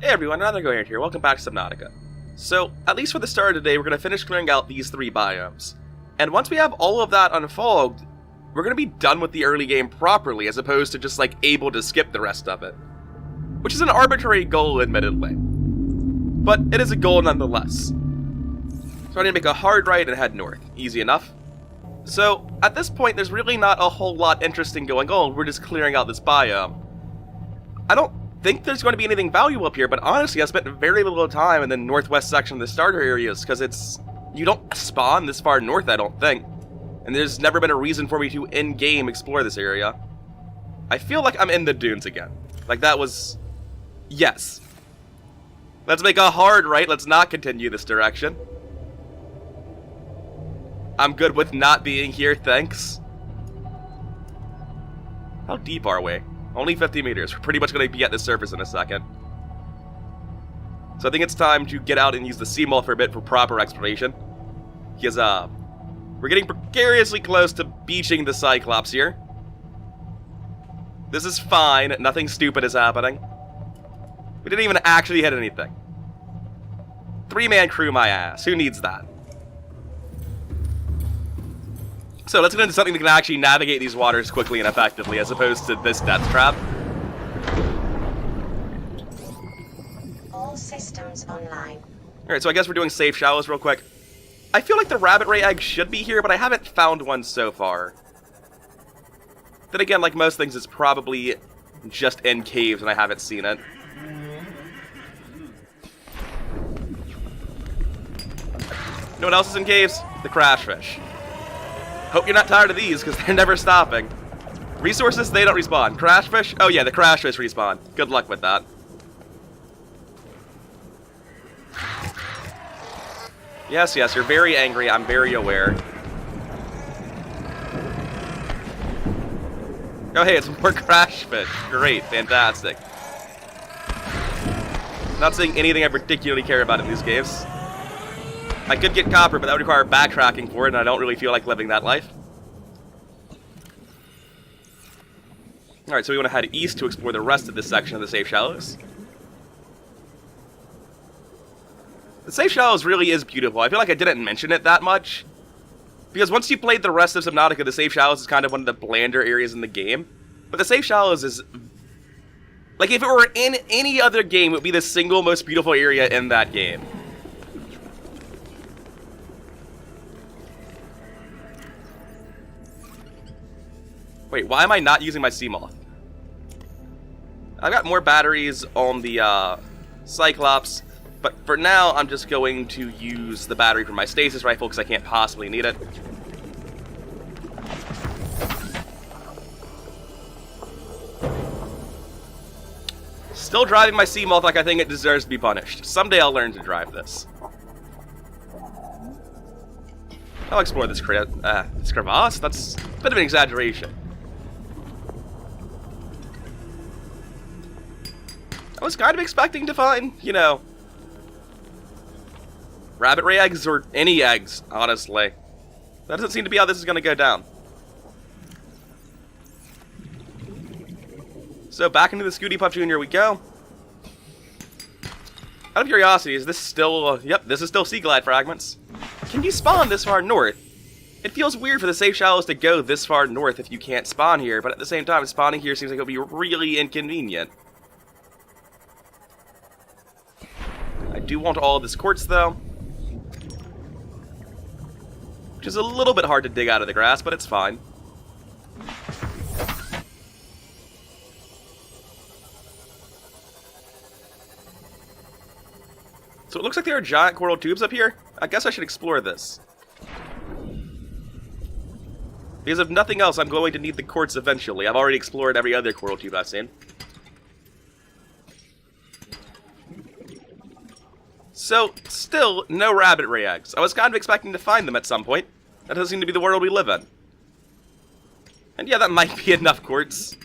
Hey everyone, Incoherent here. Welcome back to Subnautica. So, at least for the start of the day, we're going to finish clearing out these 3 biomes. And once we have all of that unfogged, we're going to be done with the early game properly, as opposed to just, able to skip the rest of it. Which is an arbitrary goal, admittedly. But it is a goal nonetheless. So I need to make a hard right and head north. Easy enough. So, at this point, there's really not a whole lot interesting going on. We're just clearing out this biome. I don't think there's going to be anything valuable up here, but honestly, I spent very little time in the northwest section of the starter areas, because you don't spawn this far north, I don't think. And there's never been a reason for me to in-game explore this area. I feel like I'm in the dunes again. That was... Yes. Let's make a hard right, let's not continue this direction. I'm good with not being here, thanks. How deep are we? Only 50 meters. We're pretty much going to be at the surface in a second. So I think it's time to get out and use the seamall for a bit for proper exploration. Because, we're getting precariously close to beaching the Cyclops here. This is fine. Nothing stupid is happening. We didn't even actually hit anything. 3-man crew my ass. Who needs that? So let's get into something that can actually navigate these waters quickly and effectively, as opposed to this death trap. All systems online. Alright, so I guess we're doing safe shallows real quick. I feel like the rabbit ray egg should be here, but I haven't found one so far. Then again, like most things, it's probably just in caves and I haven't seen it. You know what else is in caves? The crashfish. Hope you're not tired of these, because they're never stopping. Resources, they don't respawn. Crashfish? Oh yeah, the crashfish respawn. Good luck with that. Yes, yes, you're very angry. I'm very aware. Oh hey, it's more crashfish. Great, fantastic. Not saying anything I particularly care about in these games. I could get copper, but that would require backtracking for it, and I don't really feel like living that life. Alright, so we want to head east to explore the rest of this section of the safe shallows. The safe shallows really is beautiful. I feel like I didn't mention it that much. Because once you played the rest of Subnautica, the safe shallows is kind of one of the blander areas in the game. But the safe shallows is... Like, if it were in any other game, it would be the single most beautiful area in that game. Wait, why am I not using my Seamoth? I've got more batteries on the Cyclops, but for now I'm just going to use the battery for my stasis rifle because I can't possibly need it. Still driving my Seamoth like I think it deserves to be punished. Someday I'll learn to drive this. I'll explore this crevasse. That's a bit of an exaggeration. I was kind of expecting to find, you know, rabbit ray eggs or any eggs, honestly. That doesn't seem to be how this is going to go down. So back into the Scooty Puff Jr. we go. Out of curiosity, is this still, yep, this is still Seaglide fragments. Can you spawn this far north? It feels weird for the safe shallows to go this far north if you can't spawn here, but at the same time, spawning here seems like it'll be really inconvenient. I do want all of this quartz, though. Which is a little bit hard to dig out of the grass, but it's fine. So it looks like there are giant coral tubes up here. I guess I should explore this. Because if nothing else, I'm going to need the quartz eventually. I've already explored every other coral tube I've seen. So, still, no rabbit ray eggs. I was kind of expecting to find them at some point. That doesn't seem to be the world we live in. And yeah, that might be enough quartz.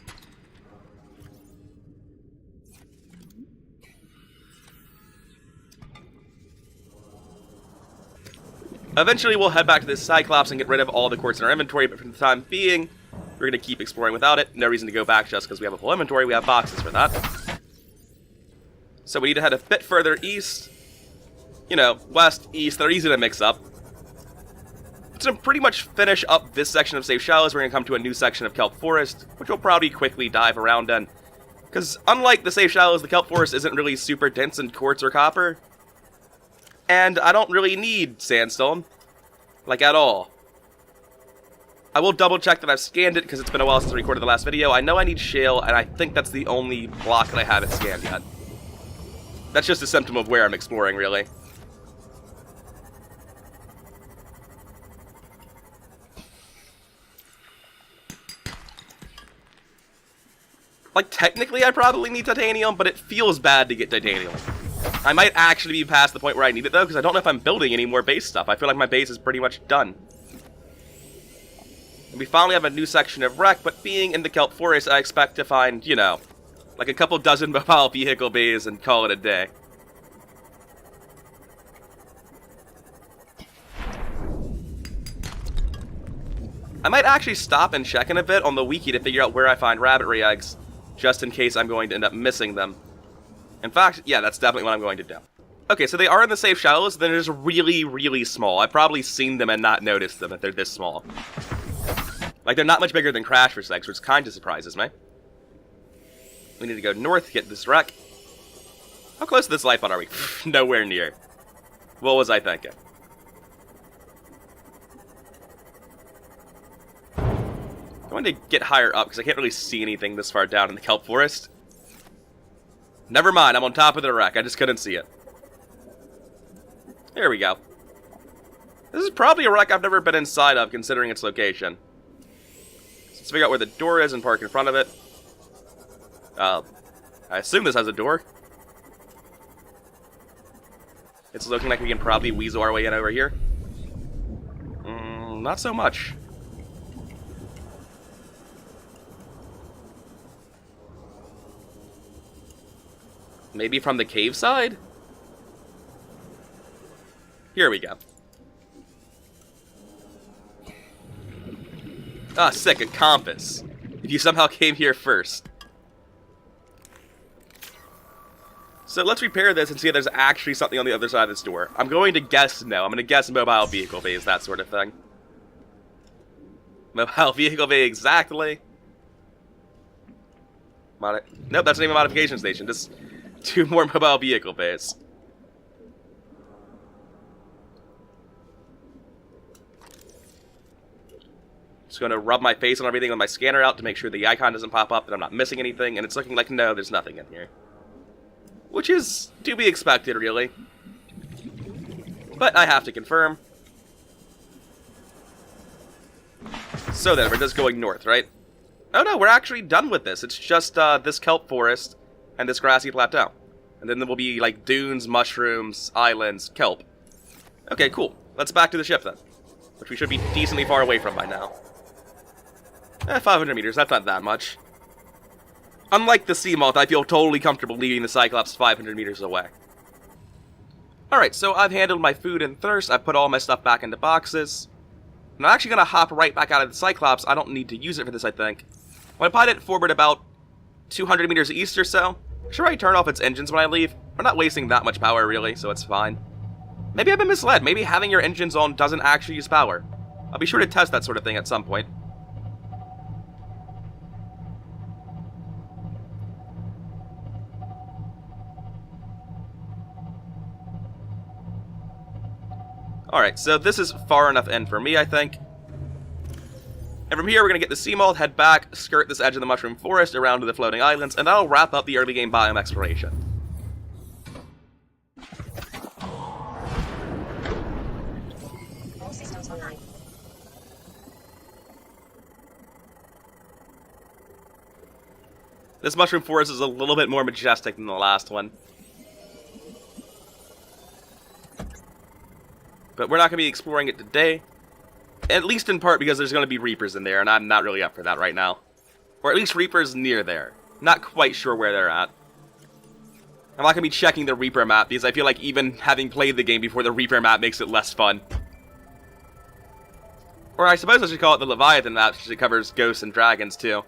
Eventually, we'll head back to this Cyclops and get rid of all the quartz in our inventory, but for the time being, we're going to keep exploring without it. No reason to go back just because we have a full inventory. We have boxes for that. So we need to head a bit further east. You know, west, east, they're easy to mix up. To pretty much finish up this section of Safe Shallows, we're going to come to a new section of Kelp Forest, which we'll probably quickly dive around in. Because unlike the Safe Shallows, the Kelp Forest isn't really super dense in quartz or copper. And I don't really need sandstone. Like, at all. I will double check that I've scanned it, because it's been a while since I recorded the last video. I know I need shale, and I think that's the only block that I haven't scanned yet. That's just a symptom of where I'm exploring, really. Like, technically I probably need titanium, but it feels bad to get titanium. I might actually be past the point where I need it, though, because I don't know if I'm building any more base stuff. I feel like my base is pretty much done. And we finally have a new section of wreck, but being in the Kelp Forest, I expect to find, you know, like a couple dozen mobile vehicle bays and call it a day. I might actually stop and check in a bit on the wiki to figure out where I find rabbitry eggs, just in case I'm going to end up missing them. In fact, yeah, that's definitely what I'm going to do. Okay, so they are in the Safe Shallows, they're just really, really small. I've probably seen them and not noticed them if they're this small. Like, they're not much bigger than Crasher's eggs, which kind of surprises me. We need to go north to get this wreck. How close to this life pod are we? Nowhere near. What was I thinking? I want to get higher up, because I can't really see anything this far down in the Kelp Forest. Never mind, I'm on top of the wreck. I just couldn't see it. There we go. This is probably a wreck I've never been inside of, considering its location. So let's figure out where the door is and park in front of it. I assume this has a door. It's looking like we can probably weasel our way in over here. Not so much. Maybe from the cave side? Here we go. Ah, sick, a compass. If you somehow came here first. So let's repair this and see if there's actually something on the other side of this door. I'm going to guess no. I'm going to guess mobile vehicle bays, that sort of thing. Mobile vehicle bay, exactly. Nope, that's not even a modification station. Just 2 more mobile vehicle bays. Just going to rub my face on everything with my scanner out to make sure the icon doesn't pop up, that I'm not missing anything, and it's looking like, no, there's nothing in here. Which is to be expected, really. But I have to confirm. So then, we're just going north, right? Oh no, we're actually done with this. It's just this kelp forest and this grassy plateau. And then there will be, like, dunes, mushrooms, islands, kelp. Okay, cool. Let's back to the ship, then. Which we should be decently far away from by now. 500 meters, that's not that much. Unlike the sea moth, I feel totally comfortable leaving the Cyclops 500 meters away. Alright, so I've handled my food and thirst, I've put all my stuff back into boxes. And I'm actually going to hop right back out of the Cyclops. I don't need to use it for this, I think. When I pilot it forward about 200 meters east or so, should I turn off its engines when I leave? We're not wasting that much power, really, so it's fine. Maybe I've been misled. Maybe having your engines on doesn't actually use power. I'll be sure to test that sort of thing at some point. Alright, so this is far enough in for me, I think. And from here, we're going to get the sea moth, head back, skirt this edge of the mushroom forest around to the floating islands, and that'll wrap up the early game biome exploration. All systems online. This mushroom forest is a little bit more majestic than the last one. But we're not going to be exploring it today. At least in part because there's going to be Reapers in there, and I'm not really up for that right now. Or at least Reapers near there. Not quite sure where they're at. I'm not going to be checking the Reaper map, because I feel like even having played the game before the Reaper map makes it less fun. Or I suppose I should call it the Leviathan map, because it covers ghosts and dragons too.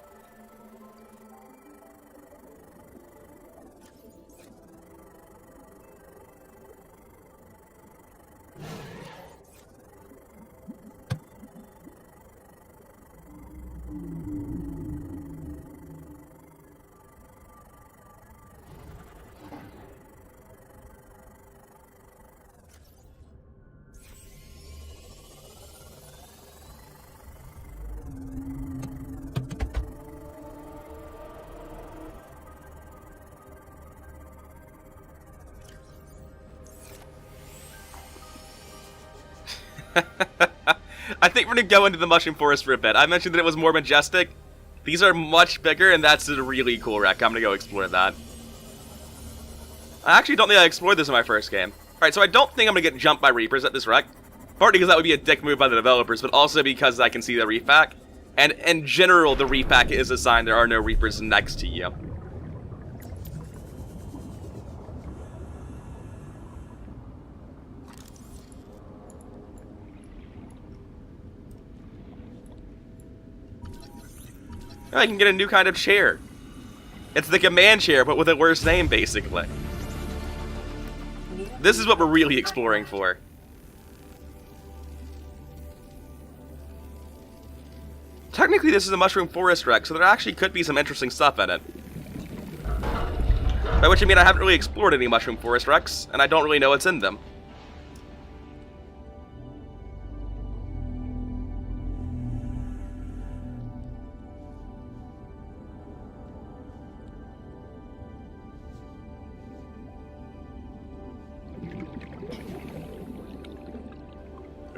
I think we're gonna go into the mushroom forest for a bit. I mentioned that it was more majestic. These are much bigger, and that's a really cool wreck. I'm gonna go explore that. I actually don't think I explored this in my first game. Alright, so I don't think I'm gonna get jumped by Reapers at this wreck. Partly because that would be a dick move by the developers, but also because I can see the reef pack. And in general, the reef pack is a sign there are no Reapers next to you. I can get a new kind of chair. It's the command chair, but with a worse name, basically. This is what we're really exploring for. Technically, this is a mushroom forest wreck, so there actually could be some interesting stuff in it. By which I mean I haven't really explored any mushroom forest wrecks, and I don't really know what's in them.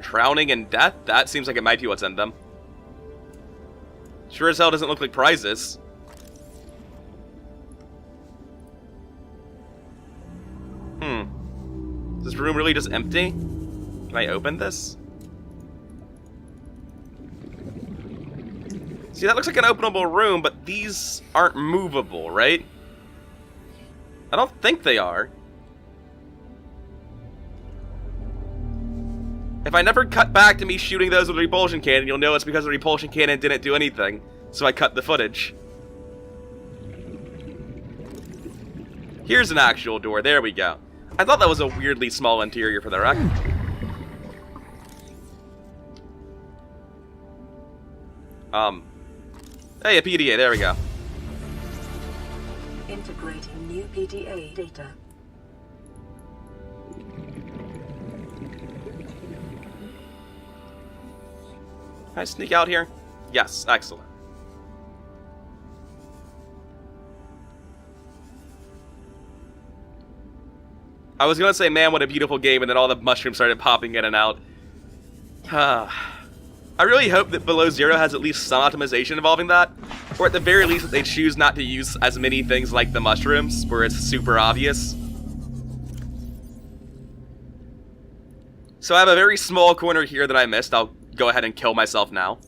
Drowning and death? That seems like it might be what's in them. Sure as hell doesn't look like prizes. Is this room really just empty? Can I open this? See, that looks like an openable room, but these aren't movable, right? I don't think they are. If I never cut back to me shooting those with a repulsion cannon, you'll know it's because the repulsion cannon didn't do anything, so I cut the footage. Here's an actual door, there we go. I thought that was a weirdly small interior for the wreck. Hey, a PDA, there we go. Integrating new PDA data. Can I sneak out here? Yes, excellent. I was gonna say, man, what a beautiful game, and then all the mushrooms started popping in and out. I really hope that Below Zero has at least some optimization involving that, or at the very least that they choose not to use as many things like the mushrooms, where it's super obvious. So I have a very small corner here that I missed. I'll go ahead and kill myself now.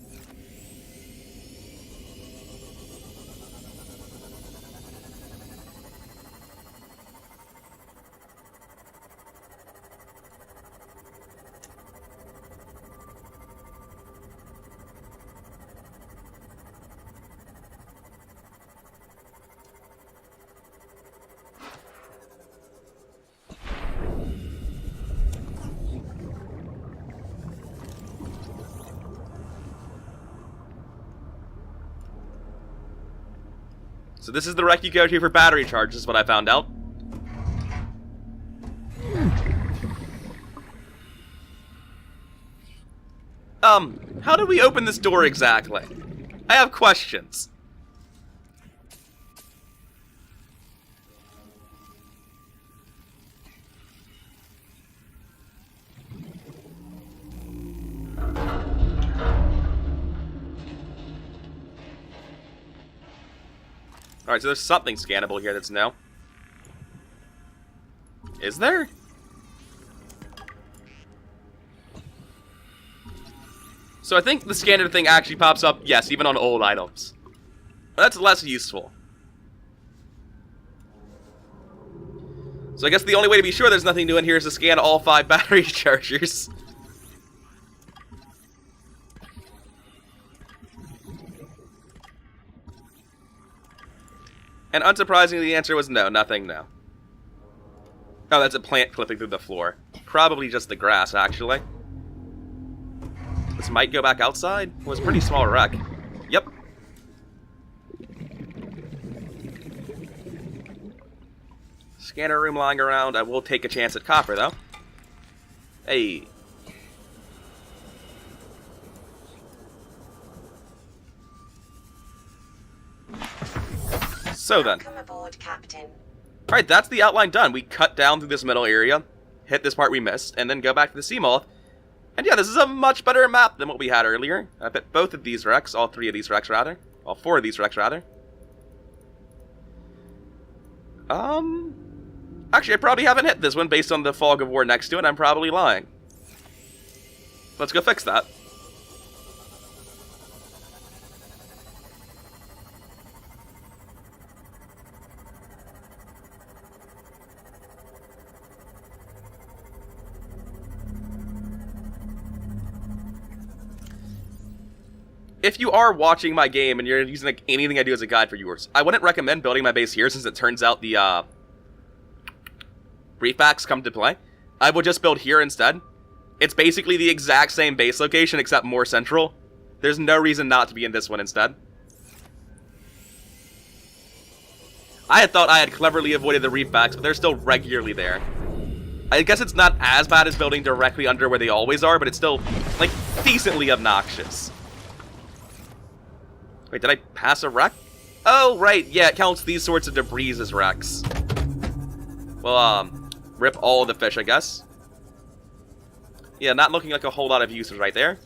So this is the wreck you go to for battery charge, is what I found out. How do we open this door exactly? I have questions. Alright, so there's something scannable here that's no. Is there? So I think the scanner thing actually pops up, yes, even on old items. But that's less useful. So I guess the only way to be sure there's nothing new in here is to scan all 5 battery chargers. And unsurprisingly, the answer was no, nothing, no. Oh, that's a plant clipping through the floor. Probably just the grass, actually. This might go back outside? It was a pretty small wreck. Yep. Scanner room lying around. I will take a chance at copper, though. Hey. So then. Welcome aboard, Captain. Alright, that's the outline done. We cut down through this middle area, hit this part we missed, and then go back to the sea moth. And yeah, this is a much better map than what we had earlier. I bet both of these wrecks, all three of these wrecks rather, all four of these wrecks rather. Actually, I probably haven't hit this one based on the fog of war next to it. I'm probably lying. Let's go fix that. If you are watching my game and you're using like anything I do as a guide for yours, I wouldn't recommend building my base here since it turns out the reef packs come to play. I would just build here instead. It's basically the exact same base location except more central. There's no reason not to be in this one instead. I had thought I had cleverly avoided the reef packs, but they're still regularly there. I guess it's not as bad as building directly under where they always are, but it's still, like, decently obnoxious. Wait, did I pass a wreck? Oh, right, yeah, it counts these sorts of debris as wrecks. Well, rip all the fish, I guess. Yeah, not looking like a whole lot of uses right there.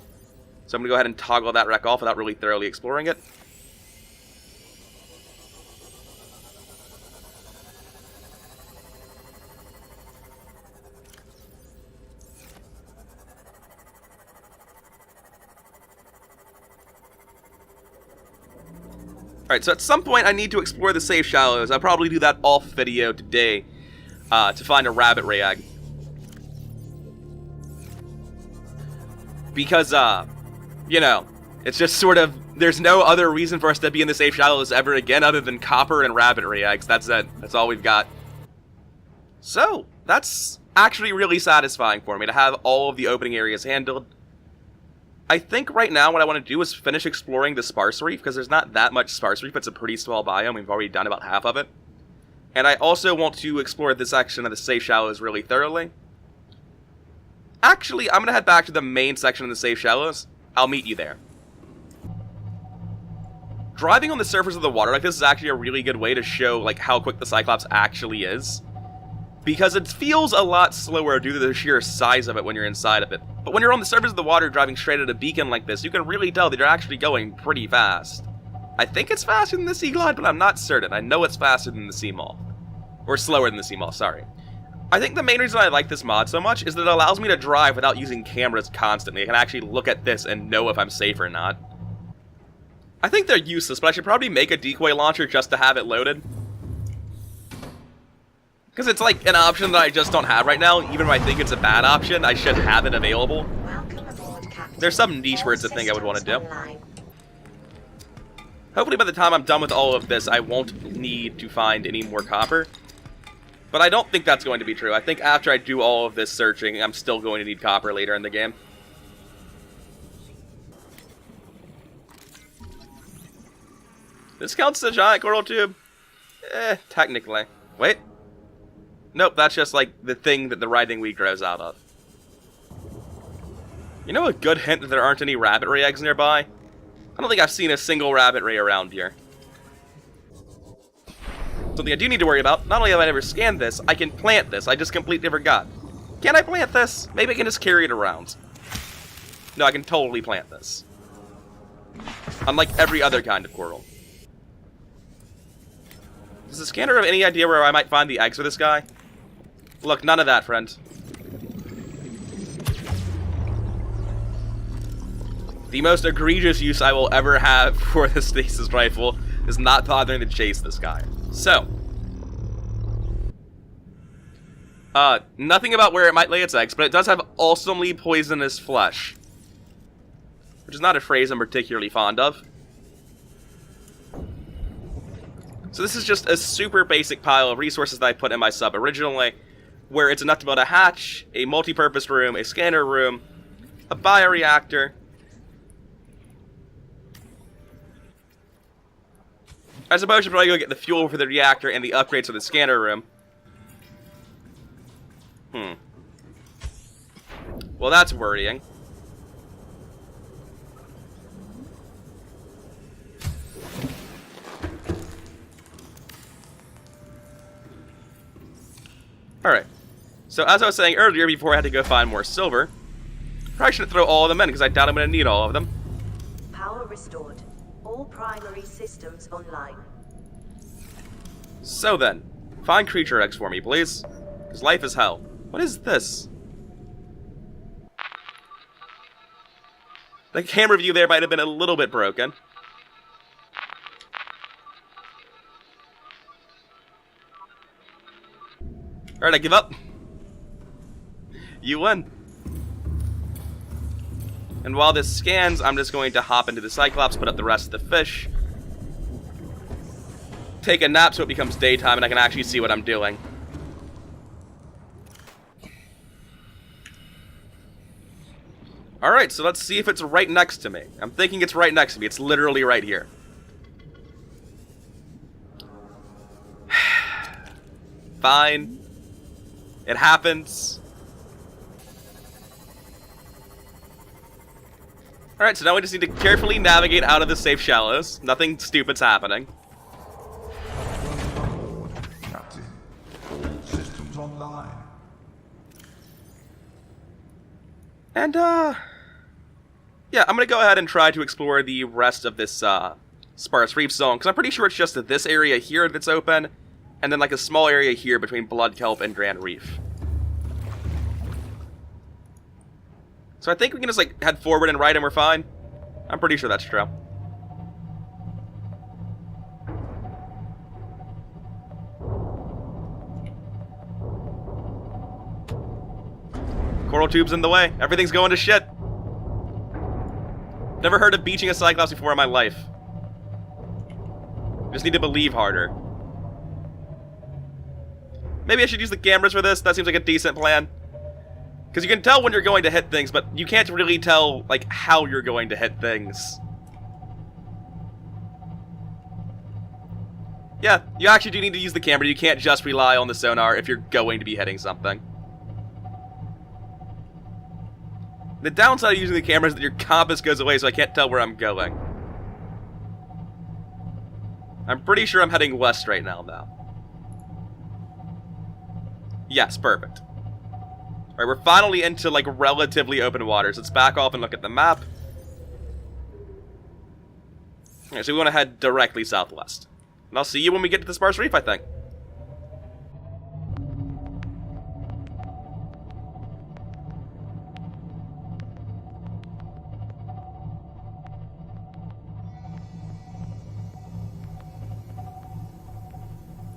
So I'm gonna go ahead and toggle that wreck off without really thoroughly exploring it. Alright, so at some point I need to explore the safe shallows. I'll probably do that off video today to find a rabbit ray egg. Because, you know, it's just sort of, there's no other reason for us to be in the safe shallows ever again other than copper and rabbit ray eggs. That's it. That's all we've got. So, that's actually really satisfying for me to have all of the opening areas handled. I think right now what I want to do is finish exploring the Sparse reef, because there's not that much Sparse reef. It's a pretty small biome. We've already done about half of it. And I also want to explore this section of the safe shallows really thoroughly. Actually, I'm going to head back to the main section of the safe shallows. I'll meet you there. Driving on the surface of the water like this is actually a really good way to show like how quick the Cyclops actually is. Because it feels a lot slower due to the sheer size of it when you're inside of it. But when you're on the surface of the water driving straight at a beacon like this, you can really tell that you're actually going pretty fast. I think it's faster than the Seaglide, but I'm not certain. I know it's faster than the Seamoth. Or slower than the Seamoth, sorry. I think the main reason I like this mod so much is that it allows me to drive without using cameras constantly. I can actually look at this and know if I'm safe or not. I think they're useless, but I should probably make a decoy launcher just to have it loaded. Because it's like an option that I just don't have right now. Even if I think it's a bad option, I should have it available. There's some niche words I think I would want to do. Hopefully by the time I'm done with all of this, I won't need to find any more copper. But I don't think that's going to be true. I think after I do all of this searching, I'm still going to need copper later in the game. This counts as a giant coral tube? Technically. Wait. Nope, that's just like the thing that the riding weed grows out of. You know a good hint that there aren't any rabbit ray eggs nearby? I don't think I've seen a single rabbit ray around here. Something I do need to worry about, not only have I never scanned this, I can plant this. I just completely forgot. Can I plant this? Maybe I can just carry it around. No, I can totally plant this. Unlike every other kind of coral. Does the scanner have any idea where I might find the eggs for this guy? Look, none of that, friend. The most egregious use I will ever have for the stasis rifle is not bothering to chase this guy. So. Nothing about where it might lay its eggs, but it does have awesomely poisonous flesh. Which is not a phrase I'm particularly fond of. So this is just a super basic pile of resources that I put in my sub originally, where it's enough to build a hatch, a multi-purpose room, a scanner room, a bioreactor. I suppose I should probably go get the fuel for the reactor and the upgrades for the scanner room. Well, that's worrying. Alright. So, as I was saying earlier, before I had to go find more silver, Probably shouldn't throw all of them in, because I doubt I'm going to need all of them. Power restored. All primary systems online. So then, find creature eggs for me, please. Because life is hell. What is this? The camera view there might have been a little bit broken. Alright, I give up. You win. And while this scans, I'm just going to hop into the Cyclops, put up the rest of the fish, take a nap so it becomes daytime and I can actually see what I'm doing. Alright, so let's see if it's right next to me. I'm thinking it's right next to me. It's literally right here. Fine. It happens. Alright, so now we just need to carefully navigate out of the safe shallows. Nothing stupid's happening. Captain, all systems online. And, yeah, I'm gonna go ahead and try to explore the rest of this, Sparse Reef zone, because I'm pretty sure it's just this area here that's open, and then, like, a small area here between Blood Kelp and Grand Reef. So I think we can just, like, head forward and right and we're fine. I'm pretty sure that's true. Coral tube's in the way. Everything's going to shit. Never heard of beaching a Cyclops before in my life. Just need to believe harder. Maybe I should use the cameras for this. That seems like a decent plan. Because you can tell when you're going to hit things, but you can't really tell, like, how you're going to hit things. Yeah, you actually do need to use the camera. You can't just rely on the sonar if you're going to be hitting something. The downside of using the camera is that your compass goes away, so I can't tell where I'm going. I'm pretty sure I'm heading west right now, though. Yes, perfect. Alright, we're finally into, like, relatively open waters. Let's back off and look at the map. Okay, so we want to head directly southwest. And I'll see you when we get to the Sparse Reef, I think.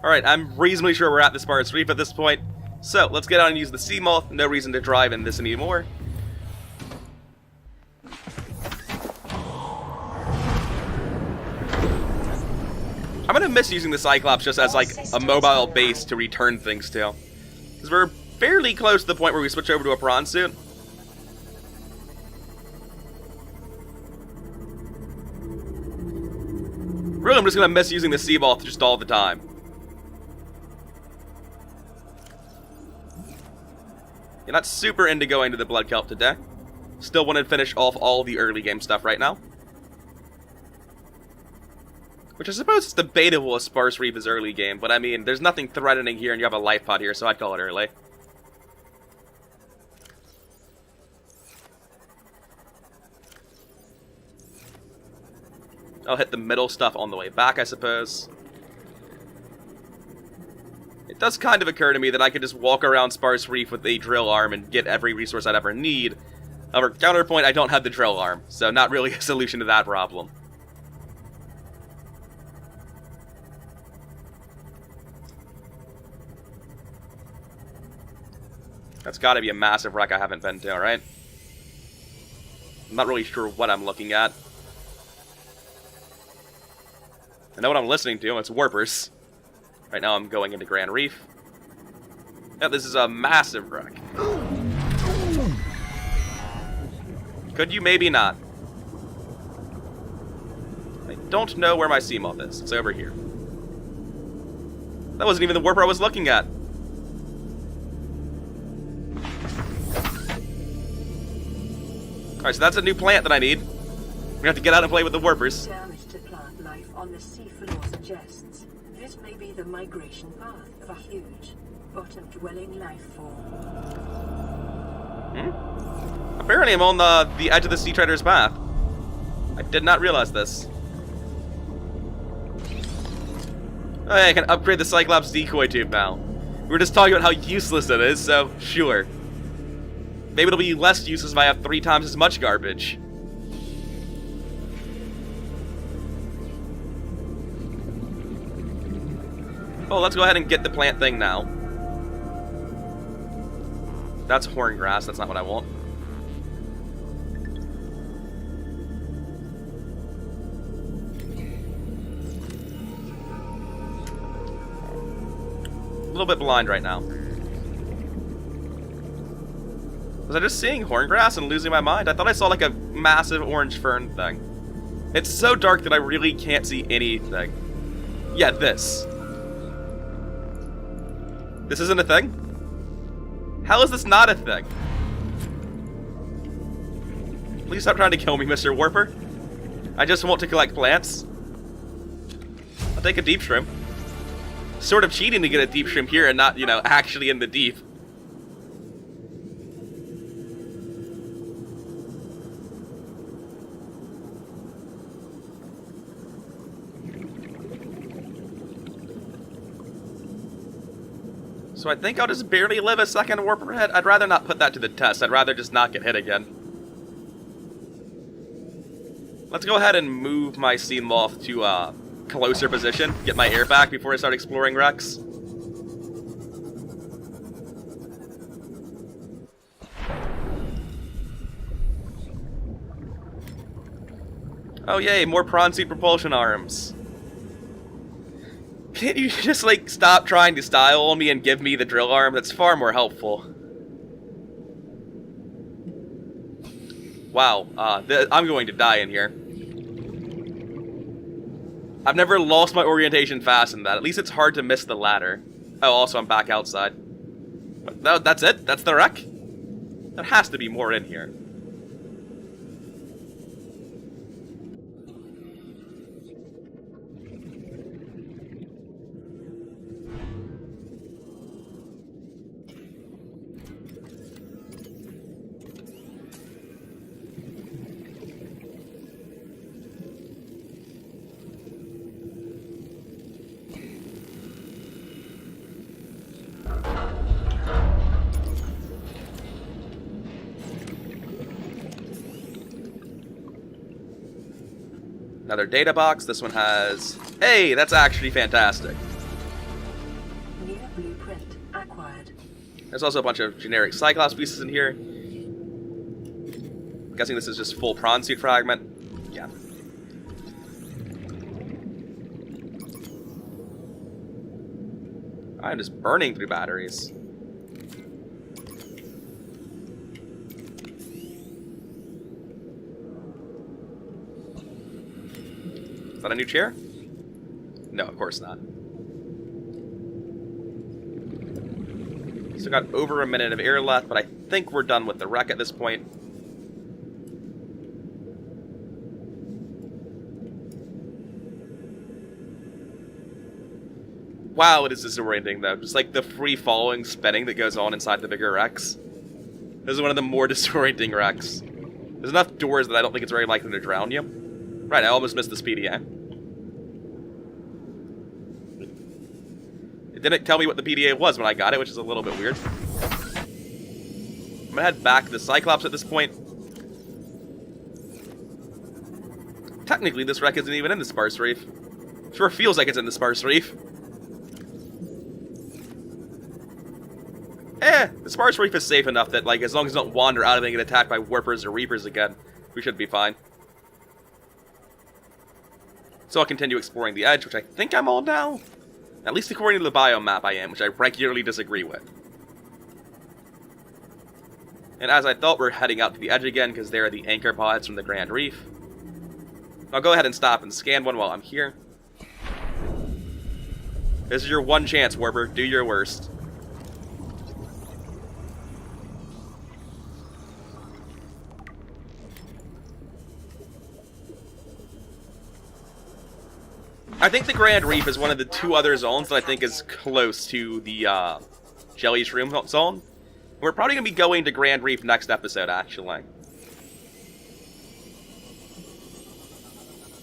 Alright, I'm reasonably sure we're at the Sparse Reef at this point. So, let's get out and use the sea moth. No reason to drive in this anymore. I'm gonna miss using the Cyclops just as, like, a mobile base to return things to. Because we're fairly close to the point where we switch over to a Prawn suit. Really, I'm just gonna miss using the sea moth just all the time. You're not super into going to the Blood Kelp today. Still want to finish off all the early game stuff right now. Which I suppose is debatable if Sparse Reef is early game, but I mean, there's nothing threatening here and you have a life pod here, so I'd call it early. I'll hit the middle stuff on the way back, I suppose. It does kind of occur to me that I could just walk around Sparse Reef with a drill arm and get every resource I'd ever need. However, counterpoint, I don't have the drill arm, so not really a solution to that problem. That's gotta be a massive wreck I haven't been to, right? I'm not really sure what I'm looking at. I know what I'm listening to, it's warpers. Right now I'm going into Grand Reef. Yeah, this is a massive wreck. Could you? Maybe not. I don't know where my Seamoth is. It's over here. That wasn't even the warper I was looking at. Alright, so that's a new plant that I need. We're gonna have to get out and play with the warpers. Damage to plant life on the seafloor suggests this may be the migration path of a huge, bottom-dwelling life form. Apparently I'm on the edge of the Sea Treader's path. I did not realize this. Oh, yeah, I can upgrade the Cyclops decoy tube now. We were just talking about how useless it is, so sure. Maybe it'll be less useless if I have 3 times as much garbage. Oh, let's go ahead and get the plant thing now. That's horn grass, that's not what I want. A little bit blind right now. Was I just seeing horn grass and losing my mind? I thought I saw like a massive orange fern thing. It's so dark that I really can't see anything. Yeah, this. This isn't a thing? How is this not a thing? Please stop trying to kill me, Mr. Warper. I just want to collect plants. I'll take a deep shrimp. Sort of cheating to get a deep shrimp here and not, you know, actually in the deep. So I think I'll just barely live a second warper hit. I'd rather not put that to the test. I'd rather just not get hit again. Let's go ahead and move my Sea Moth to a closer position. Get my air back before I start exploring wrecks. Oh yay, more prawn suit propulsion arms. Can't you just, like, stop trying to style on me and give me the drill arm? That's far more helpful. Wow, I'm going to die in here. I've never lost my orientation fast in that. At least it's hard to miss the ladder. Oh, also I'm back outside. No, that's it? That's the wreck? There has to be more in here. Another data box. This one has... Hey, that's actually fantastic. New blueprint acquired. There's also a bunch of generic Cyclops pieces in here. I'm guessing this is just full prawn suit fragment. Yeah. I'm just burning through batteries. Is that a new chair? No, of course not. Still got over a minute of air left, but I think we're done with the wreck at this point. Wow, it is disorienting though. Just like the free-falling spinning that goes on inside the bigger wrecks. This is one of the more disorienting wrecks. There's enough doors that I don't think it's very likely to drown you. Right, I almost missed this PDA. It didn't tell me what the PDA was when I got it, which is a little bit weird. I'm gonna head back to the Cyclops at this point. Technically, this wreck isn't even in the Sparse reef. Sure feels like it's in the Sparse reef. The Sparse reef is safe enough that, like, as long as we don't wander out of it and get attacked by warpers or reapers again, we should be fine. So I'll continue exploring the edge, which I think I'm on now. At least according to the biome map I am, which I regularly disagree with. And as I thought, we're heading out to the edge again, because there are the anchor pods from the Grand Reef. I'll go ahead and stop and scan one while I'm here. This is your one chance, Warper. Do your worst. I think the Grand Reef is one of the 2 other zones that I think is close to the Jelly Shroom zone. We're probably going to be going to Grand Reef next episode, actually.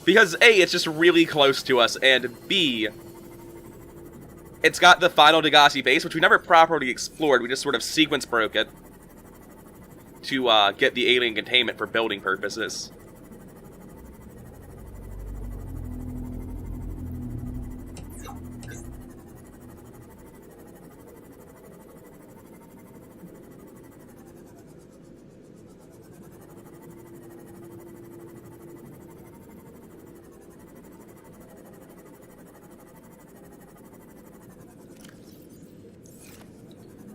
Because A, it's just really close to us, and B, it's got the final Degassi base, which we never properly explored. We just sort of sequence broke it to get the alien containment for building purposes.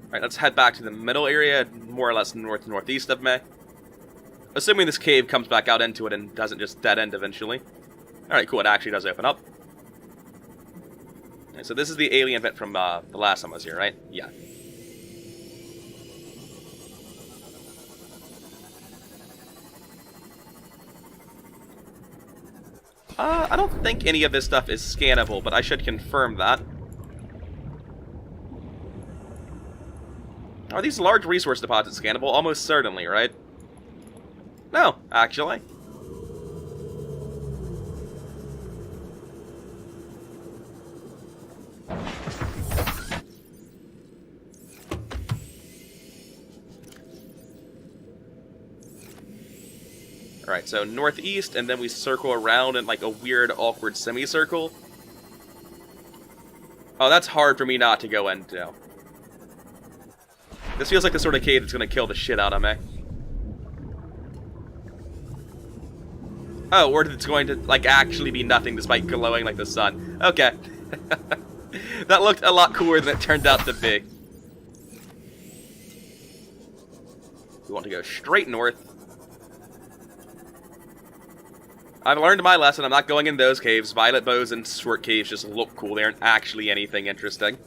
Alright, let's head back to the middle area, more or less north-northeast of me. Assuming this cave comes back out into it and doesn't just dead end eventually. Alright, cool, it actually does open up. Right, so this is the alien vent from the last time I was here, right? Yeah. I don't think any of this stuff is scannable, but I should confirm that. Are these large resource deposits scannable? Almost certainly, right? No, actually. Alright, so northeast, and then we circle around in like a weird, awkward semicircle. Oh, that's hard for me not to go into. This feels like the sort of cave that's gonna kill the shit out of me. Oh, or it's going to, like, actually be nothing despite glowing like the sun. Okay. That looked a lot cooler than it turned out to be. We want to go straight north. I've learned my lesson. I'm not going in those caves. Violet bows and sword caves just look cool. They aren't actually anything interesting.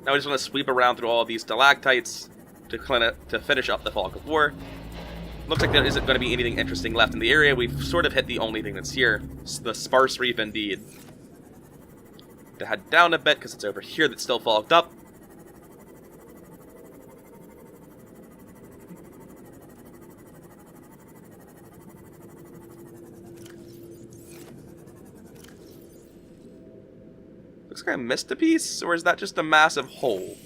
Now we just want to sweep around through all of these stalactites to finish up the Fog of War. Looks like there isn't going to be anything interesting left in the area. We've sort of hit the only thing that's here. It's the Sparse Reef, indeed. To head down a bit, because it's over here that's still fogged up. Looks like I missed a piece, or is that just a massive hole?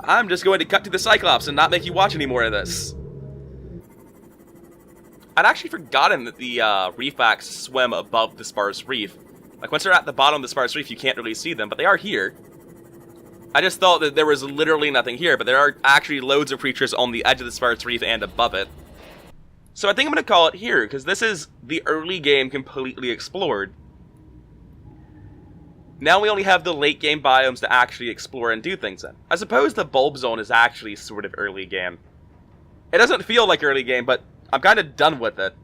I'm just going to cut to the Cyclops and not make you watch any more of this. I'd actually forgotten that the reef backs swim above the Sparse Reef. Like, once they're at the bottom of the Sparse Reef, you can't really see them, but they are here. I just thought that there was literally nothing here, but there are actually loads of creatures on the edge of the Sparse Reef and above it. So I think I'm going to call it here, because this is the early game completely explored. Now we only have the late game biomes to actually explore and do things in. I suppose the bulb zone is actually sort of early game. It doesn't feel like early game, but I'm kind of done with it.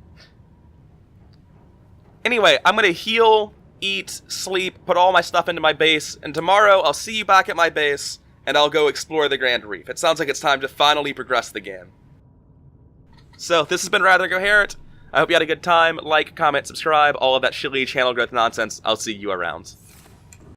Anyway, I'm going to heal, eat, sleep, put all my stuff into my base, and tomorrow I'll see you back at my base, and I'll go explore the Grand Reef. It sounds like it's time to finally progress the game. So, this has been Rather Incoherent. I hope you had a good time. Like, comment, subscribe, all of that shilly channel growth nonsense. I'll see you around.